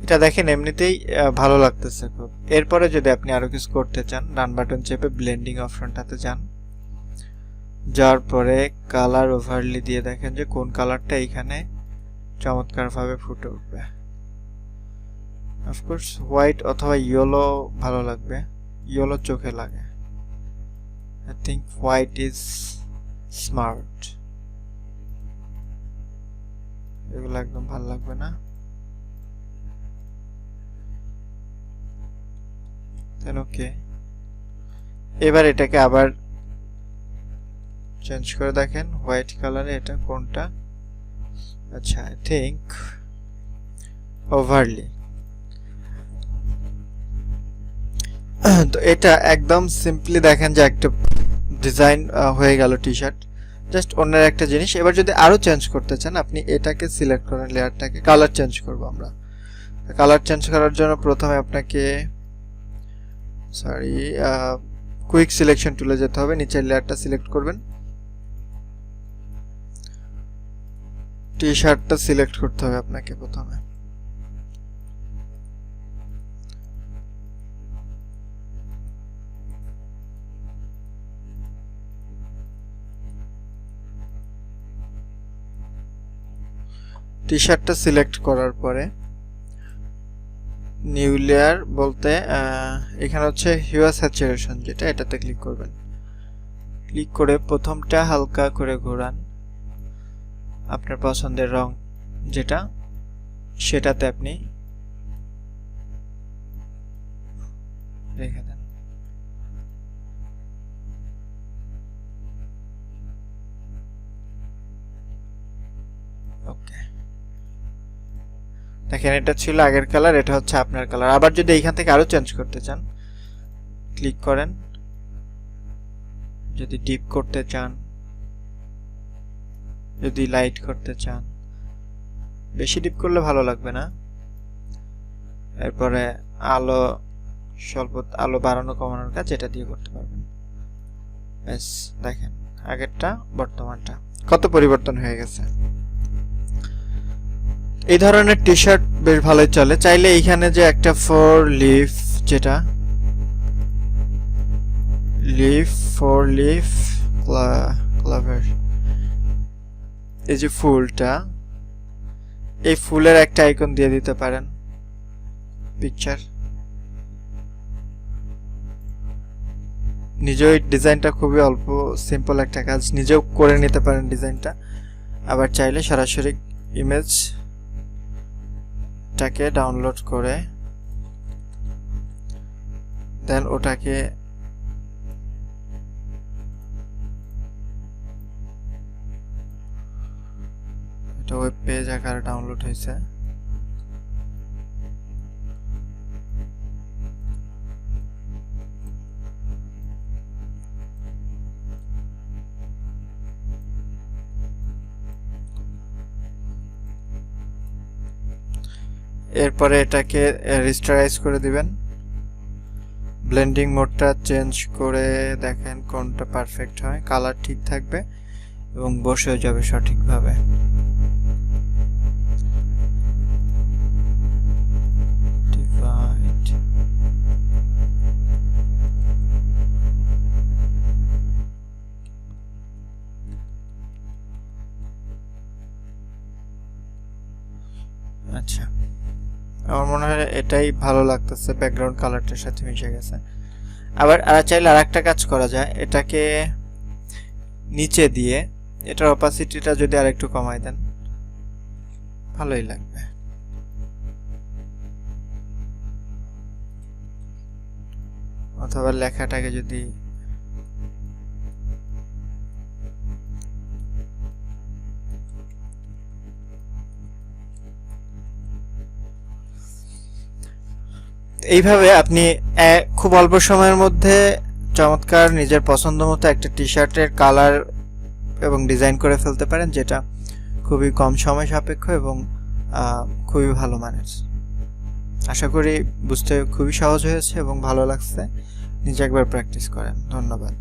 এটা দেখেন এমনিতেই ভালো লাগতেছে খুব। এরপরে যদি আপনি আরো কিছু করতে চান, ডান বাটন চেপে ব্লেন্ডিং অপশনটাতে যান, যাওয়ার পরে কালার ওভারলি দিয়ে দেখেন যে কোন কালারটা এখানে চমৎকারভাবে ফুটে উঠবে। অফকোর্স হোয়াইট অথবা ইয়েলো ভালো লাগবে, ইয়েলো চোখে লাগে। I think white is smart. এগুলো একদম ভালো লাগবে না। দেন ওকে, এবার এটাকে আবার চেঞ্জ করে দেখেন হোয়াইট কালারে এটা কোনটা। আচ্ছা, আই থিঙ্ক ওভারলি। তো এটা একদম সিম্পলি দেখেন যে একটা ডিজাইন হয়ে গেল টি শার্ট, জাস্ট অন্যের একটা জিনিস। এবার যদি আরো চেঞ্জ করতে চান আপনি এটাকে সিলেক্ট করেন, লেয়ারটাকে কালার চেঞ্জ করব আমরা। কালার চেঞ্জ করার জন্য প্রথমে আপনাকে কুইক সিলেকশন টুলে যেতে হবে, নিচের লেয়ারটা সিলেক্ট করবেন, টি শার্টটা সিলেক্ট করতে হবে আপনাকে প্রথমে। টি শার্টটা সিলেক্ট করার পরে নিউ লেয়ার বলতে এখানে হচ্ছে হিউ স্যাচুরেশন যেটা, এটাতে ক্লিক করবেন। ক্লিক করে প্রথমটা হালকা করে ঘোরান, আপনার পছন্দের রং যেটা সেটাতে আপনি রেখে দেন। ওকে, দেখেন এটা ছিল আগের কালার, এটা হচ্ছে আপনার কালার। আবার যদি এইখান থেকে আরো চেঞ্জ করতে চান ক্লিক করেন, যদি ডিপ করতে চান, যদি লাইট করতে চান, বেশি ডিপ করলে ভালো লাগবে না। এরপরে আলো স্বল্প আলো বাড়ানো কমানোর কাজ এটা দিয়ে করতে পারবেন। ব্যাস, দেখেন আগেরটা বর্তমানটা কত পরিবর্তন হয়ে গেছে। এই ধরনের টি শার্ট বেশ ভালোই চলে। চাইলে এইখানে যে একটা ফোর লিফ যেটা ফোর লিফ ক্লাভার, এই যে ফুলটা, এই ফুলের একটা আইকন দিয়ে দিতে পারেন পিকচার। নিজেও এই ডিজাইনটা খুবই অল্প সিম্পল একটা কাজ, নিজেও করে নিতে পারেন ডিজাইনটা। আবার চাইলে সরাসরি ইমেজটাকে ডাউনলোড করে দেন ওটাকে এটা ওয়েব পেজ আকারে ডাউনলোড হয়েছে। এরপরে এটাকে রেস্টারাইজ করে দিবেন, ব্লেন্ডিং মোডটা চেঞ্জ করে দেখেন কোনটা পারফেক্ট হয়, কালার ঠিক থাকবে এবং বসেও যাবে সঠিকভাবে। আচ্ছা, আমার মনে হয় এটাই ভালো লাগতেছে, ব্যাকগ্রাউন্ড কালারটার সাথে মিশে গেছে। আবার চাইলে আরেকটা কাজ করা যায়, এটাকে নিচে দিয়ে এটার অপাসিটিটা যদি আরেকটু কমায় দেন ভালোই লাগবে। অথবা লেখাটাকে যদি এইভাবে আপনি খুব অল্প সময়ের মধ্যে চমৎকার নিজের পছন্দ মতো একটা টি শার্টের কালার এবং ডিজাইন করে ফেলতে পারেন, যেটা খুবই কম সময় সাপেক্ষ এবং খুবই ভালো মানের। আশা করি বুঝতে খুবই সহজ হয়েছে এবং ভালো লাগছে। নিজে একবার প্র্যাকটিস করেন। ধন্যবাদ।